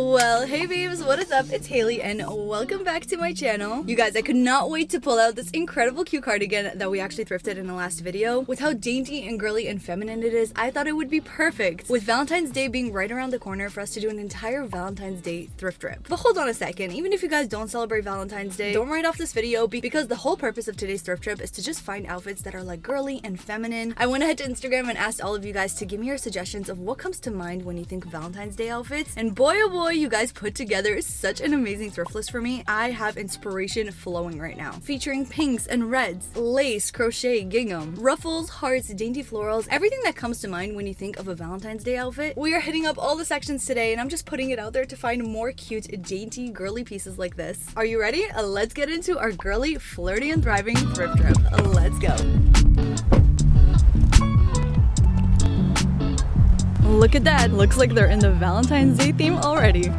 Well, hey babes, what is up? It's Haley and welcome back to my channel. You guys, I could not wait to pull out this incredible cute cardigan that we actually thrifted in the last video. With how dainty and girly and feminine it is, I thought it would be perfect. With Valentine's Day being right around the corner for us to do an entire Valentine's Day thrift trip. But hold on a second, even if you guys don't celebrate Valentine's Day, don't write off this video because the whole purpose of today's thrift trip is to just find outfits that are like girly and feminine. I went ahead to Instagram and asked all of you guys to give me your suggestions of what comes to mind when you think Valentine's Day outfits, and boy oh boy, you guys put together such an amazing thrift list for me. I have inspiration flowing right now, featuring pinks and reds, lace, crochet, gingham, ruffles, hearts, dainty florals, everything that comes to mind when you think of a Valentine's Day outfit. We are hitting up all the sections today and I'm just putting it out there to find more cute, dainty, girly pieces like this. Are you ready? Let's get into our girly, flirty, and thriving thrift trip. Let's go. Look at that. Looks like they're in the Valentine's Day theme already.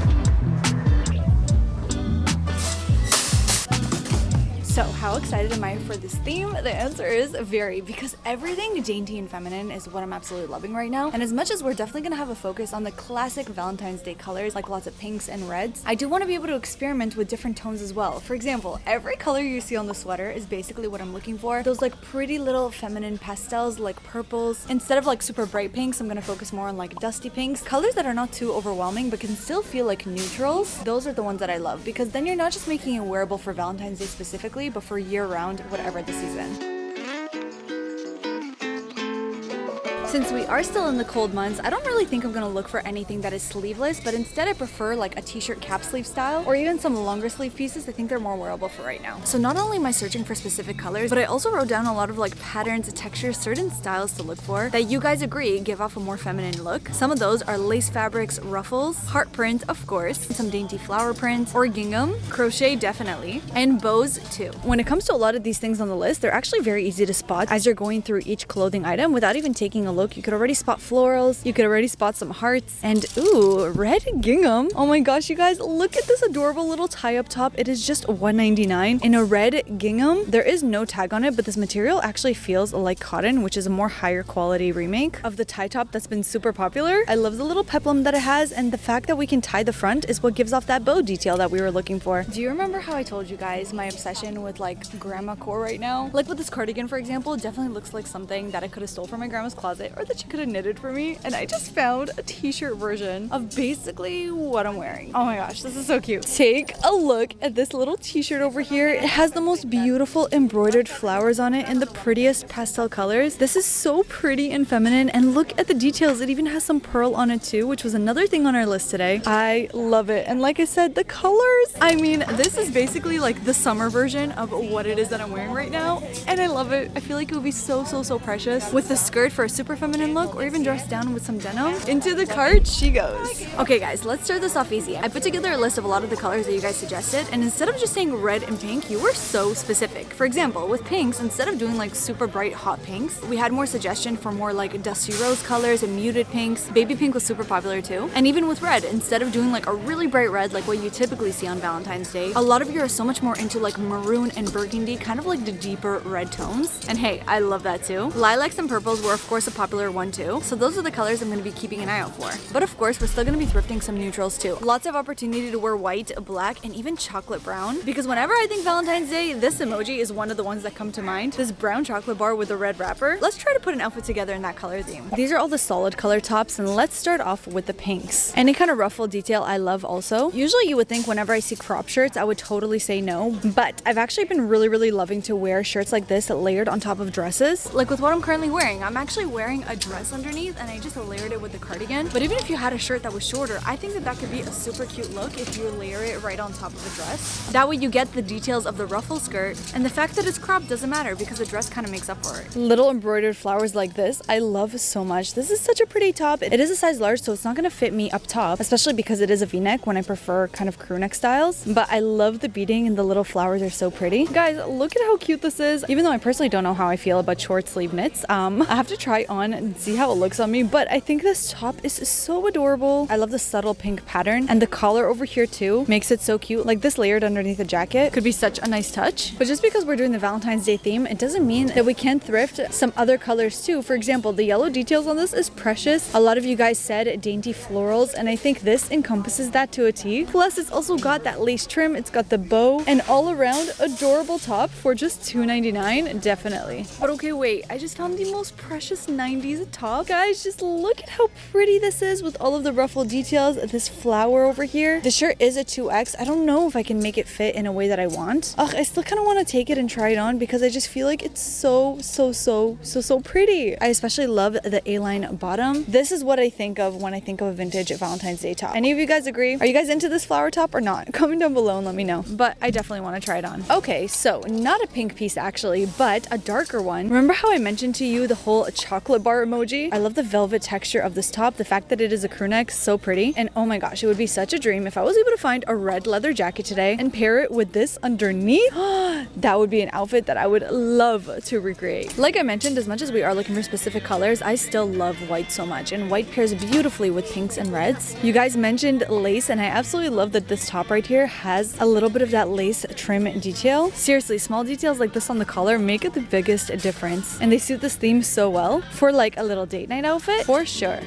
So how excited am I for this theme? The answer is very, because everything dainty and feminine is what I'm absolutely loving right now. And as much as we're definitely gonna have a focus on the classic Valentine's Day colors, like lots of pinks and reds, I do want to be able to experiment with different tones as well. For example, every color you see on the sweater is basically what I'm looking for. Those like pretty little feminine pastels, like purples. Instead of like super bright pinks, I'm gonna focus more on like dusty pinks. Colors that are not too overwhelming but can still feel like neutrals. Those are the ones that I love, because then you're not just making it wearable for Valentine's Day specifically, but for year-round, whatever the season. Since we are still in the cold months, I don't really think I'm gonna look for anything that is sleeveless, but instead I prefer like a t-shirt cap sleeve style, or even some longer sleeve pieces. I think they're more wearable for right now. So not only am I searching for specific colors, but I also wrote down a lot of like patterns, textures, certain styles to look for that you guys agree give off a more feminine look. Some of those are lace fabrics, ruffles, heart print, of course, some dainty flower print, or gingham, crochet definitely, and bows too. When it comes to a lot of these things on the list, they're actually very easy to spot as you're going through each clothing item without even taking a look. You could already spot florals, you could already spot some hearts, and ooh, red gingham. Oh my gosh, you guys, look at this adorable little tie up top. It is just $1.99 in a red gingham. There is no tag on it, but this material actually feels like cotton, which is a more higher quality remake of the tie top that's been super popular. I love the little peplum that it has, and the fact that we can tie the front is what gives off that bow detail that we were looking for. Do you remember how I told you guys my obsession with like grandma core right now? Like with this cardigan, for example, it definitely looks like something that I could have stole from my grandma's closet, or that she could have knitted for me, and I just found a t-shirt version of basically what I'm wearing. Oh my gosh, this is so cute. Take a look at this little t-shirt over here. It has the most beautiful embroidered flowers on it in the prettiest pastel colors. This is so pretty and feminine, and look at the details. It even has some pearl on it too, which was another thing on our list today. I love it, and like I said, the colors, I mean, this is basically like the summer version of what it is that I'm wearing right now, and I love it. I feel like it would be so precious with the skirt for a super feminine look, or even dressed down with some denim. Into the cart she goes. Okay guys, let's start this off easy. I put together a list of a lot of the colors that you guys suggested, and instead of just saying red and pink, you were so specific. For example, with pinks, instead of doing like super bright hot pinks, we had more suggestion for more like dusty rose colors and muted pinks. Baby pink was super popular too. And even with red, instead of doing like a really bright red like what you typically see on Valentine's Day, a lot of you are so much more into like maroon and burgundy, kind of like the deeper red tones. And hey, I love that too. Lilacs and purples were of course a popular one too. So those are the colors I'm going to be keeping an eye out for. But of course, we're still going to be thrifting some neutrals too. Lots of opportunity to wear white, black, and even chocolate brown, because whenever I think Valentine's Day, this emoji is one of the ones that come to mind. This brown chocolate bar with a red wrapper. Let's try to put an outfit together in that color theme. These are all the solid color tops, and let's start off with the pinks. Any kind of ruffle detail I love also. Usually you would think whenever I see crop shirts, I would totally say no, but I've actually been really loving to wear shirts like this layered on top of dresses. Like with what I'm currently wearing, I'm actually wearing a dress underneath, and I just layered it with the cardigan. But even if you had a shirt that was shorter, I think that could be a super cute look if you layer it right on top of a dress. That way you get the details of the ruffle skirt, and the fact that it's cropped doesn't matter because the dress kind of makes up for it. Little embroidered flowers like this, I love so much. This is such a pretty top. It is a size large, so it's not going to fit me up top, especially because it is a v-neck when I prefer kind of crew neck styles. But I love the beading, and the little flowers are so pretty. Guys, look at how cute this is. Even though I personally don't know how I feel about short sleeve knits, I have to try on on and see how it looks on me, but I think this top is so adorable. I love the subtle pink pattern, and the collar over here too makes it so cute. Like this layered underneath the jacket could be such a nice touch. But just because we're doing the Valentine's Day theme, it doesn't mean that we can't thrift some other colors too. For example, the yellow details on this is precious. A lot of you guys said dainty florals, and I think this encompasses that to a T. Plus, it's also got that lace trim, it's got the bow, and all around adorable top for just $2.99, definitely. But okay, wait, I just found the most precious 90s top. Guys, just look at how pretty this is with all of the ruffle details. This flower over here. The shirt is a 2X. I don't know if I can make it fit in a way that I want. Ugh, I still kind of want to take it and try it on because I just feel like it's so pretty. I especially love the A-line bottom. This is what I think of when I think of a vintage Valentine's Day top. Any of you guys agree? Are you guys into this flower top or not? Comment down below and let me know. But I definitely want to try it on. Okay, so not a pink piece actually, but a darker one. Remember how I mentioned to you the whole chocolate bar emoji? I love the velvet texture of this top. The fact that it is a crew neck, so pretty. And oh my gosh, it would be such a dream if I was able to find a red leather jacket today and pair it with this underneath. That would be an outfit that I would love to recreate. Like I mentioned, as much as we are looking for specific colors, I still love white so much, and white pairs beautifully with pinks and reds. You guys mentioned lace, and I absolutely love that this top right here has a little bit of that lace trim detail. Seriously, small details like this on the collar make it the biggest difference, and they suit this theme so well for like a little date night outfit for sure.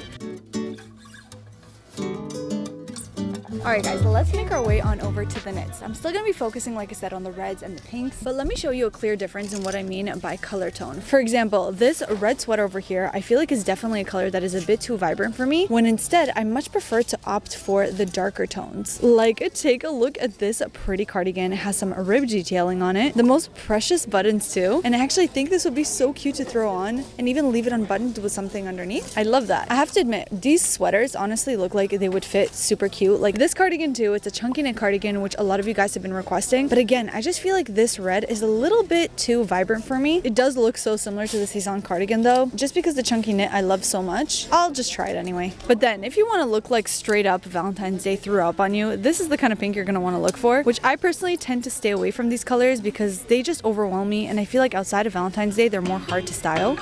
Alright guys, let's make our way on over to the knits. I'm still going to be focusing, like I said, on the reds and the pinks, but let me show you a clear difference in what I mean by color tone. For example, this red sweater over here, I feel like is definitely a color that is a bit too vibrant for me, when instead I much prefer to opt for the darker tones. Like, take a look at this pretty cardigan. It has some rib detailing on it, the most precious buttons too, and I actually think this would be so cute to throw on and even leave it unbuttoned with something underneath. I love that. I have to admit, these sweaters honestly look like they would fit super cute. Like this cardigan too, it's a chunky knit cardigan, which a lot of you guys have been requesting, but again, I just feel like this red is a little bit too vibrant for me. It does look so similar to the Saison cardigan though, just because the chunky knit I love so much. I'll just try it anyway. But then if you want to look like straight up Valentine's Day threw up on you, this is the kind of pink you're going to want to look for, which I personally tend to stay away from these colors because they just overwhelm me, and I feel like outside of Valentine's Day they're more hard to style.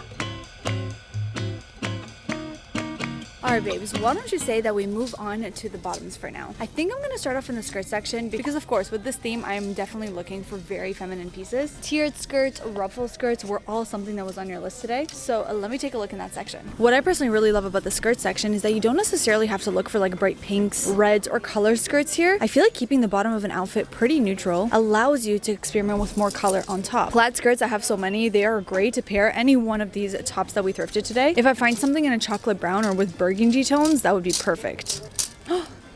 Alright babes, why don't you say that we move on to the bottoms for now. I think I'm going to start off in the skirt section because of course with this theme I'm definitely looking for very feminine pieces. Tiered skirts, ruffle skirts were all something that was on your list today, so let me take a look in that section. What I personally really love about the skirt section is that you don't necessarily have to look for like bright pinks, reds, or color skirts here. I feel like keeping the bottom of an outfit pretty neutral allows you to experiment with more color on top. Plaid skirts, I have so many, they are great to pair any one of these tops that we thrifted today. If I find something in a chocolate brown or with burgundy tones, that would be perfect.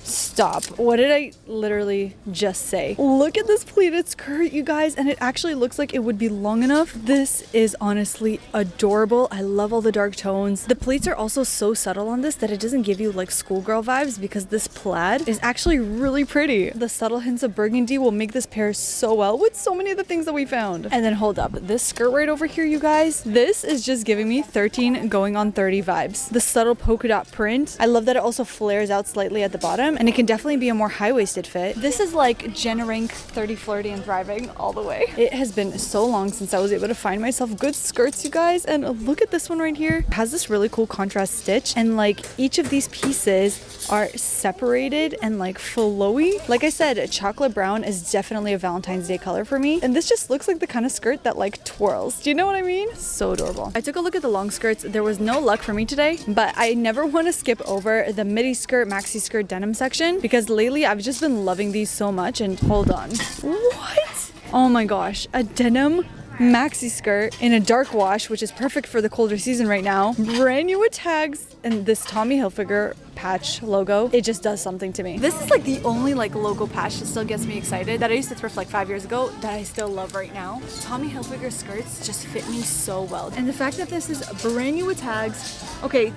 Stop. What did I literally just say? Look at this pleated skirt, you guys, and it actually looks like it would be long enough. This is honestly adorable. I love all the dark tones. The pleats are also so subtle on this that it doesn't give you like schoolgirl vibes because this plaid is actually really pretty. The subtle hints of burgundy will make this pair so well with so many of the things that we found. And then hold up, this skirt right over here, you guys, this is just giving me 13 going on 30 vibes. The subtle polka dot print. I love that it also flares out slightly at the bottom, and it can definitely be a more high-waisted fit. This is like Jenna Rink 30 Flirty and Thriving all the way. It has been so long since I was able to find myself good skirts, you guys, and look at this one right here. It has this really cool contrast stitch, and like each of these pieces are separated and like flowy. Like I said, chocolate brown is definitely a Valentine's Day color for me, and this just looks like the kind of skirt that like twirls. Do you know what I mean? So adorable. I took a look at the long skirts. There was no luck for me today, but I never want to skip over the midi skirt, maxi skirt, denim section because lately I've just been loving these so much. And hold on, what? Oh my gosh, a denim maxi skirt in a dark wash, which is perfect for the colder season right now, brand new with tags, and this Tommy Hilfiger patch logo. It just does something to me. This is like the only like logo patch that still gets me excited that I used to thrift like 5 years ago that I still love right now. Tommy Hilfiger skirts just fit me so well, and the fact that this is brand new with tags. Okay,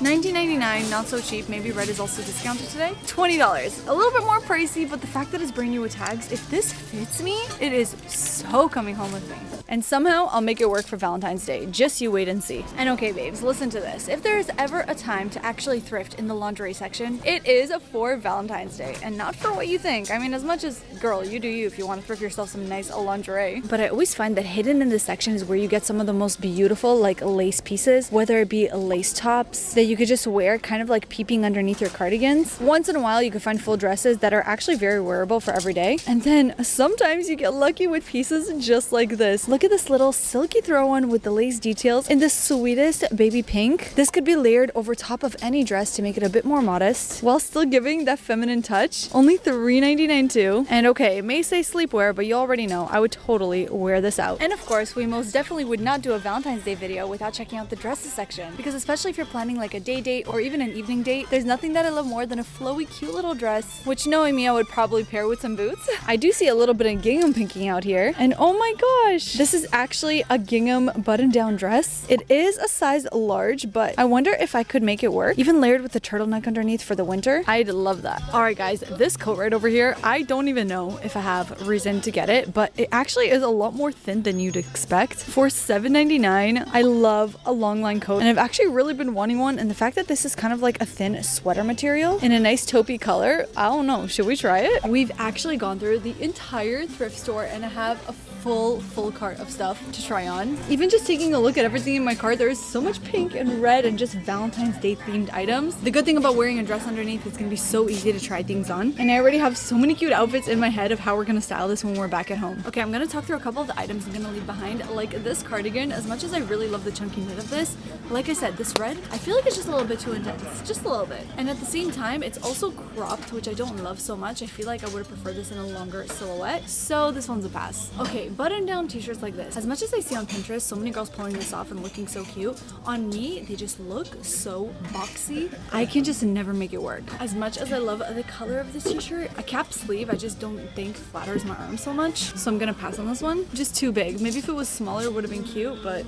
$19.99, not so cheap. Maybe red is also discounted today. $20, a little bit more pricey, but the fact that it's brand new with tags, if this fits me, it is so coming home with me. And somehow I'll make it work for Valentine's Day. Just you wait and see. And okay, babes, listen to this. If there is ever a time to actually thrift in the lingerie section, it is for Valentine's Day, and not for what you think. I mean, as much as, girl, you do you if you want to thrift yourself some nice lingerie. But I always find that hidden in this section is where you get some of the most beautiful like lace pieces, whether it be lace tops that you could just wear kind of like peeping underneath your cardigans. Once in a while you can find full dresses that are actually very wearable for every day. And then sometimes you get lucky with pieces just like this. Look at this little silky throw on with the lace details in the sweetest baby pink. This could be layered over top of any dress to make it a bit more modest while still giving that feminine touch. Only $3.99 too. And okay, it may say sleepwear, but you already know I would totally wear this out. And of course, we most definitely would not do a Valentine's Day video without checking out the dresses section, because especially if you're planning like a day date or even an evening date, there's nothing that I love more than a flowy, cute little dress, which knowing me, I would probably pair with some boots. I do see a little bit of gingham pinking out here. And oh my gosh, this is actually a gingham button-down dress. It is a size large, but I wonder if I could make it work, even layered with a turtleneck underneath for the winter. I'd love that. All right, guys, this coat right over here, I don't even know if I have reason to get it, but it actually is a lot more thin than you'd expect. For $7.99, I love a long line coat, and I've actually really been wanting one, and the fact that this is kind of like a thin sweater material in a nice taupey color, I don't know, should we try it? We've actually gone through the entire thrift store and I have a full cart of stuff to try on. Even just taking a look at everything in my cart, there is so much pink and red and just Valentine's Day themed items. The good thing about wearing a dress underneath, it's gonna be so easy to try things on. And I already have so many cute outfits in my head of how we're gonna style this when we're back at home. Okay, I'm gonna talk through a couple of the items I'm gonna leave behind, like this cardigan. As much as I really love the chunky knit of this, like I said, this red, I feel like it's just a little bit too intense, just a little bit. And at the same time, it's also cropped, which I don't love so much. I feel like I would have preferred this in a longer silhouette, so this one's a pass. Okay, button down t-shirts like this. As much as I see on Pinterest so many girls pulling this off and looking so cute, on me they just look so boxy. I can just never make it work. As much as I love the color of this t-shirt, a cap sleeve I just don't think flatters my arm so much, so I'm gonna pass on this one. Just too big. Maybe if it was smaller it would have been cute, but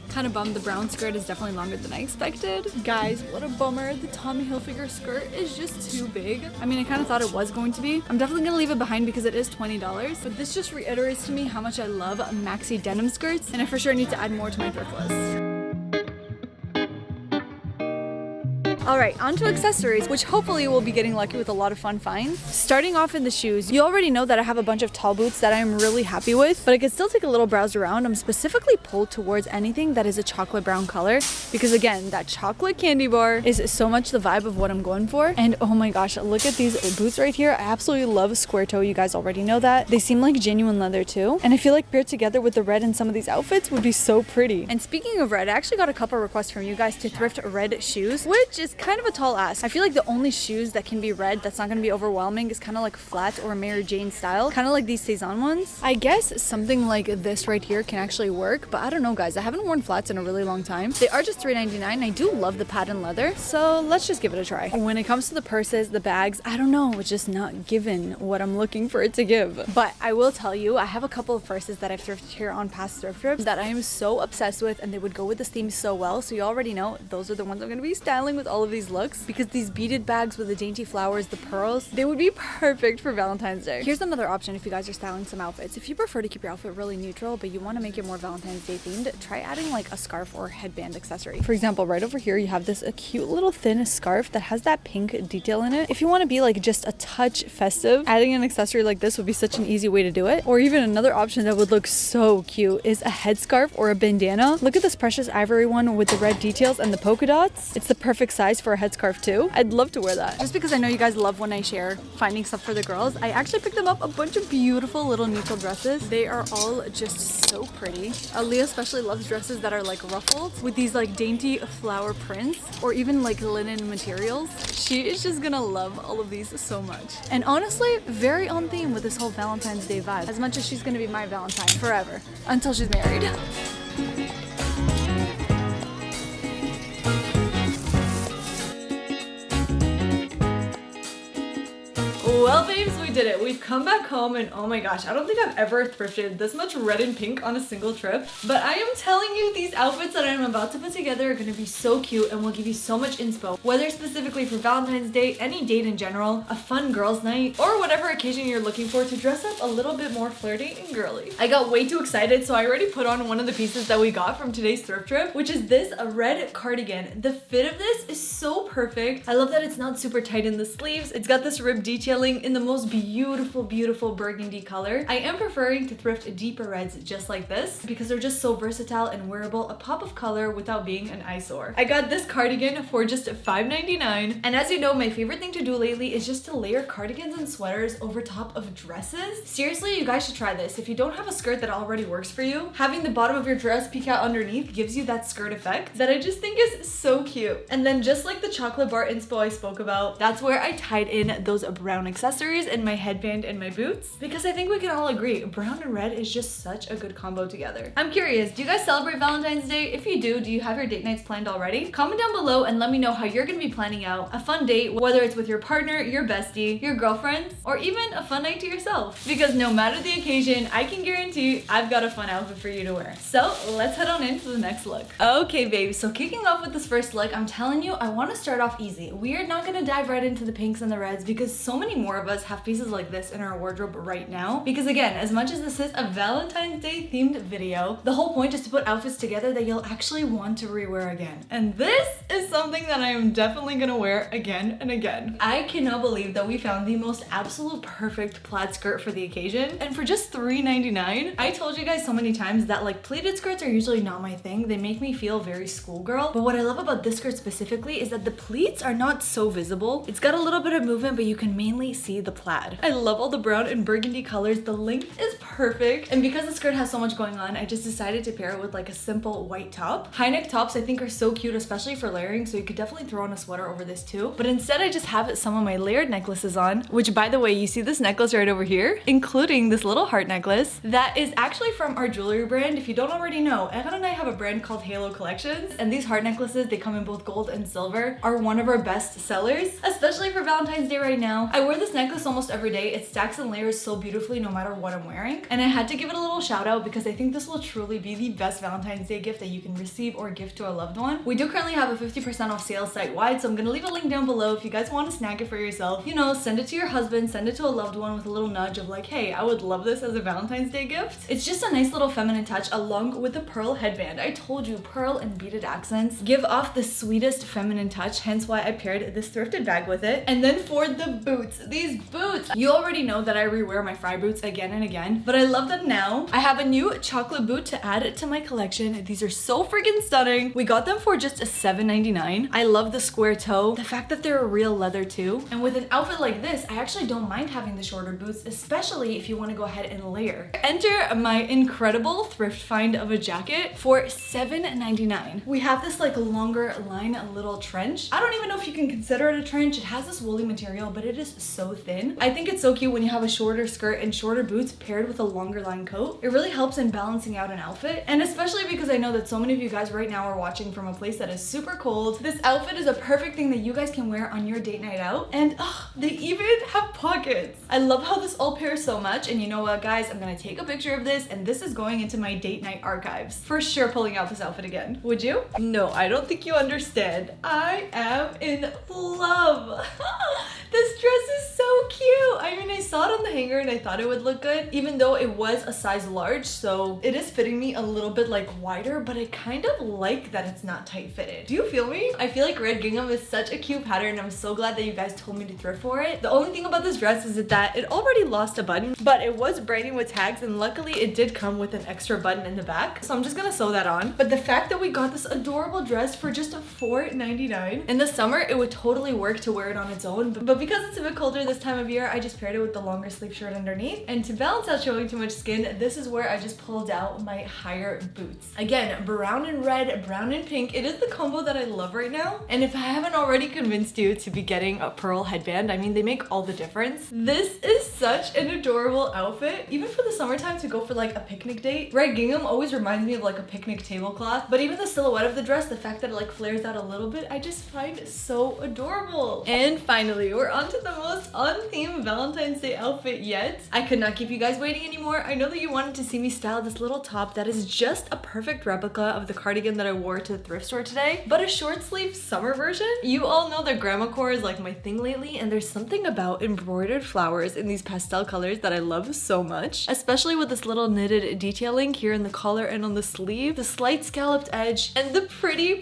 kind of bummed. The brown skirt is definitely longer than I expected. Guys, what a bummer. The Tommy Hilfiger skirt is just too big. I mean, I kind of thought it was going to be. I'm definitely gonna leave it behind because it is $20, but this just reiterates to me how much I love maxi denim skirts, and I for sure need to add more to my thrift list. Alright, on to accessories, which hopefully we'll be getting lucky with a lot of fun finds. Starting off in the shoes, you already know that I have a bunch of tall boots that I'm really happy with, but I could still take a little browse around. I'm specifically pulled towards anything that is a chocolate brown color, because again, that chocolate candy bar is so much the vibe of what I'm going for. And oh my gosh, look at these boots right here. I absolutely love square toe, you guys already know that. They seem like genuine leather too, and I feel like paired together with the red in some of these outfits would be so pretty. And speaking of red, I actually got a couple requests from you guys to thrift red shoes, which is kind of a tall ask. I feel like the only shoes that can be red that's not going to be overwhelming is kind of like flat or Mary Jane style, kind of like these Cezanne ones. I guess something like this right here can actually work, but I don't know, guys. I haven't worn flats in a really long time. They are just $3.99. I do love the patent leather, so let's just give it a try. When it comes to the purses, the bags, I don't know, it's just not given what I'm looking for it to give. But I will tell you, I have a couple of purses that I've thrifted here on past thrift trips that I am so obsessed with, and they would go with this theme so well. So you already know those are the ones I'm going to be styling with all of these looks, because these beaded bags with the dainty flowers, the pearls, they would be perfect for Valentine's Day. Here's another option if you guys are styling some outfits. If you prefer to keep your outfit really neutral, but you want to make it more Valentine's Day themed, try adding like a scarf or headband accessory. For example, right over here, you have this cute little thin scarf that has that pink detail in it. If you want to be like just a touch festive, adding an accessory like this would be such an easy way to do it. Or even another option that would look so cute is a headscarf or a bandana. Look at this precious ivory one with the red details and the polka dots. It's the perfect size for a headscarf too. I'd love to wear that. Just because I know you guys love when I share finding stuff for the girls, I actually picked them up a bunch of beautiful little neutral dresses. They are all just so pretty. Leah especially loves dresses that are like ruffled with these like dainty flower prints or even like linen materials. She is just gonna love all of these so much. And honestly, very on theme with this whole Valentine's Day vibe, as much as she's gonna be my Valentine forever until she's married. Well, babes, we did it. We've come back home and oh my gosh, I don't think I've ever thrifted this much red and pink on a single trip. But I am telling you, these outfits that I'm about to put together are gonna be so cute and will give you so much inspo. Whether specifically for Valentine's Day, any date in general, a fun girls' night, or whatever occasion you're looking for to dress up a little bit more flirty and girly. I got way too excited, so I already put on one of the pieces that we got from today's thrift trip, which is this, a red cardigan. The fit of this is so perfect. I love that it's not super tight in the sleeves. It's got this rib detailing in the most beautiful burgundy color. I am preferring to thrift deeper reds just like this because they're just so versatile and wearable, a pop of color without being an eyesore. I got this cardigan for just $5.99, and as you know, my favorite thing to do lately is just to layer cardigans and sweaters over top of dresses. Seriously, you guys should try this. If you don't have a skirt that already works for you, having the bottom of your dress peek out underneath gives you that skirt effect that I just think is so cute. And then just like the chocolate bar inspo I spoke about, that's where I tied in those brown accessories and my headband and my boots, because I think we can all agree brown and red is just such a good combo together. I'm curious, do you guys celebrate Valentine's Day? If you do you have your date nights planned already? Comment down below and let me know how you're gonna be planning out a fun date, whether it's with your partner, your bestie, your girlfriends, or even a fun night to yourself. Because no matter the occasion, I can guarantee I've got a fun outfit for you to wear. So let's head on into the next look. Okay, babes, so kicking off with this first look, I'm telling you, I want to start off easy. We are not gonna dive right into the pinks and the reds because so many more of us have pieces like this in our wardrobe right now. Because again, as much as this is a Valentine's Day themed video, the whole point is to put outfits together that you'll actually want to rewear again. And this is something that I am definitely gonna wear again and again. I cannot believe that we found the most absolute perfect plaid skirt for the occasion, and for just $3.99. I told you guys so many times that like pleated skirts are usually not my thing. They make me feel very schoolgirl. But what I love about this skirt specifically is that the pleats are not so visible. It's got a little bit of movement, but you can mainly see the plaid. I love all the brown and burgundy colors. The length is perfect. And because the skirt has so much going on, I just decided to pair it with like a simple white top. High neck tops I think are so cute, especially for layering, so you could definitely throw on a sweater over this too. But instead I just have some of my layered necklaces on, which by the way, you see this necklace right over here, including this little heart necklace that is actually from our jewelry brand. If you don't already know, Evan and I have a brand called Halo Collections, and these heart necklaces, they come in both gold and silver, are one of our best sellers, especially for Valentine's Day right now. I wear this necklace almost every day. It stacks and layers so beautifully no matter what I'm wearing, and I had to give it a little shout out because I think this will truly be the best Valentine's Day gift that you can receive or gift to a loved one. We do currently have a 50% off sale site-wide, so I'm gonna leave a link down below if you guys want to snag it for yourself. You know, send it to your husband, send it to a loved one with a little nudge of like, hey, I would love this as a Valentine's Day gift. It's just a nice little feminine touch along with the pearl headband. I told you, pearl and beaded accents give off the sweetest feminine touch, hence why I paired this thrifted bag with it. And then for the boots, these boots, you already know that I rewear my Fry boots again and again, but I love that now I have a new chocolate boot to add to my collection. These are so freaking stunning. We got them for just $7.99. I love the square toe, the fact that they're a real leather too. And with an outfit like this, I actually don't mind having the shorter boots, especially if you want to go ahead and layer. Enter my incredible thrift find of a jacket for $7.99. We have this like longer line, a little trench. I don't even know if you can consider it a trench. It has this woolly material, but it is so thin. I think it's so cute when you have a shorter skirt and shorter boots paired with a longer line coat. It really helps in balancing out an outfit, and especially because I know that so many of you guys right now are watching from a place that is super cold. This outfit is a perfect thing that you guys can wear on your date night out, and they even have pockets. I love how this all pairs so much, and you know what guys, I'm gonna take a picture of this and this is going into my date night archives. For sure pulling out this outfit again. Would you? No, I don't think you understand. I am in love. This dress is so cute. I mean, I saw it on the hanger and I thought it would look good, even though it was a size large, so it is fitting me a little bit like wider, but I kind of like that it's not tight fitted. Do you feel me? I feel like red gingham is such a cute pattern. I'm so glad that you guys told me to thrift for it. The only thing about this dress is that it already lost a button, but it was braiding with tags, and luckily it did come with an extra button in the back, so I'm just gonna sew that on. But the fact that we got this adorable dress for just $4.99 in the summer, it would totally work to wear it on its own, but because it's a bit colder this time of year, I just paired it with the longer sleeve shirt underneath. And to balance out showing too much skin, this is where I just pulled out my higher boots. Again, brown and red, brown and pink. It is the combo that I love right now. And if I haven't already convinced you to be getting a pearl headband, I mean, they make all the difference. This is such an adorable outfit. Even for the summertime to go for like a picnic date, right? Gingham always reminds me of like a picnic tablecloth, but even the silhouette of the dress, the fact that it like flares out a little bit, I just find so adorable. And finally, we're on to the most on-theme Valentine's Day outfit yet. I could not keep you guys waiting anymore. I know that you wanted to see me style this little top that is just a perfect replica of the cardigan that I wore to the thrift store today, but a short sleeve summer version. You all know that grandma core is like my thing lately, and there's something about embroidered flowers in these pastel colors that I love so much, especially with this little knitted detailing here in the collar and on the sleeve, the slight scalloped edge, and the pretty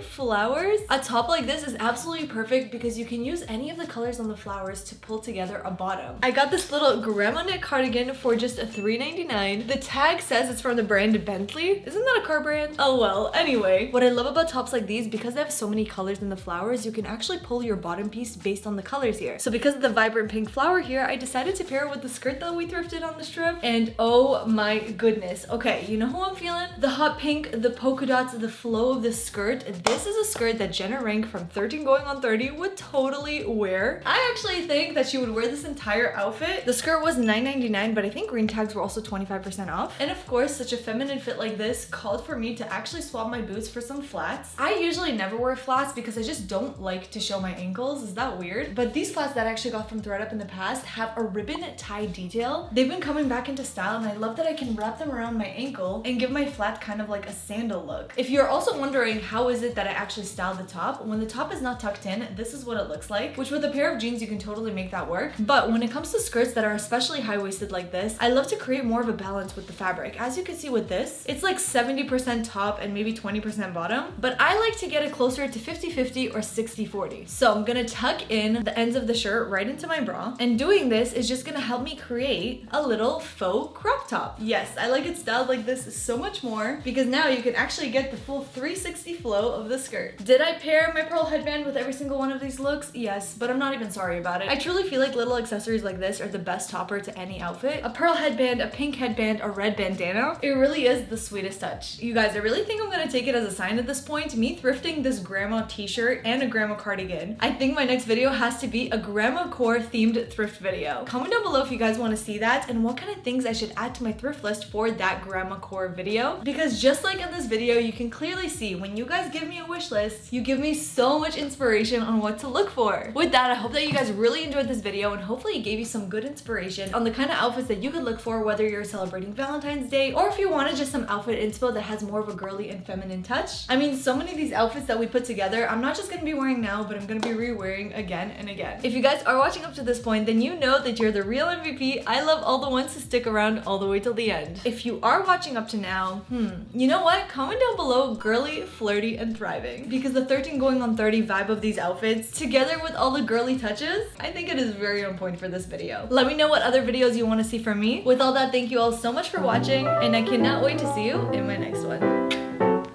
flowers. A top like this is absolutely perfect because you can use any of the colors on the flowers to pull together a bottom. I got this little grandma knit cardigan for just $3.99. The tag says it's from the brand Bentley. Isn't that a car brand? Oh well, anyway. What I love about tops like these, because they have so many colors in the flowers, you can actually pull your bottom piece based on the colors here. So because of the vibrant pink flower here, I decided to pair it with the skirt that we thrifted on this trip, and oh my goodness. Okay, you know who I'm feeling? The hot pink, the polka dots, the flow of the skirt. This is a skirt that Jenna Rank from 13 Going on 30 would totally wear. I actually think that she would wear this entire outfit. The skirt was $9.99, but I think green tags were also 25% off. And of course, such a feminine fit like this called for me to actually swap my boots for some flats. I usually never wear flats because I just don't like to show my ankles. Is that weird? But these flats that I actually got from ThredUp in the past have a ribbon tie detail. They've been coming back into style, and I love that I can wrap them around my ankle and give my flat kind of like a sandal look. If you're also wondering how is it that I actually style the top, when the top is not tucked in, this is what it looks like, which with a pair of jeans you can totally make that work. But when it comes to skirts that are especially high-waisted like this, I love to create more of a balance with the fabric. As you can see with this, it's like 70% top and maybe 20% bottom, but I like to get it closer to 50-50 or 60-40. So I'm gonna tuck in the ends of the shirt right into my bra, and doing this is just gonna help me create a little faux crop top. Yes, I like it styled like this so much more because now you can actually get the full 360 flow of the skirt. Did I pair my pearl headband with every single one of these looks? Yes, but I'm not even sorry about it. I truly feel like little accessories like this are the best topper to any outfit. A pearl headband, a pink headband, a red bandana. It really is the sweetest touch. You guys, I really think I'm gonna take it as a sign at this point, me thrifting this grandma t-shirt and a grandma cardigan. I think my next video has to be a grandma core themed thrift video. Comment down below if you guys want to see that and what kind of things I should add to my thrift list for that grandma core video, because just like in this video, you can clearly see when you guys give me a wish list, you give me so much inspiration on what to look for. With that, I hope that you guys really enjoyed this video and hopefully it gave you some good inspiration on the kind of outfits that you could look for, whether you're celebrating Valentine's Day or if you wanted just some outfit inspo that has more of a girly and feminine touch. I mean, so many of these outfits that we put together, I'm not just gonna be wearing now, but I'm gonna be re-wearing again and again. If you guys are watching up to this point, then you know that you're the real MVP. I love all the ones to stick around all the way till the end. If you are watching up to now, you know what? Comment down below girly, flirty, and thriving, because the 13 Going on 30 vibe of these outfits, together with all the girly touches, I think it is very on point for this video. Let me know what other videos you want to see from me. With all that, thank you all so much for watching, and I cannot wait to see you in my next one.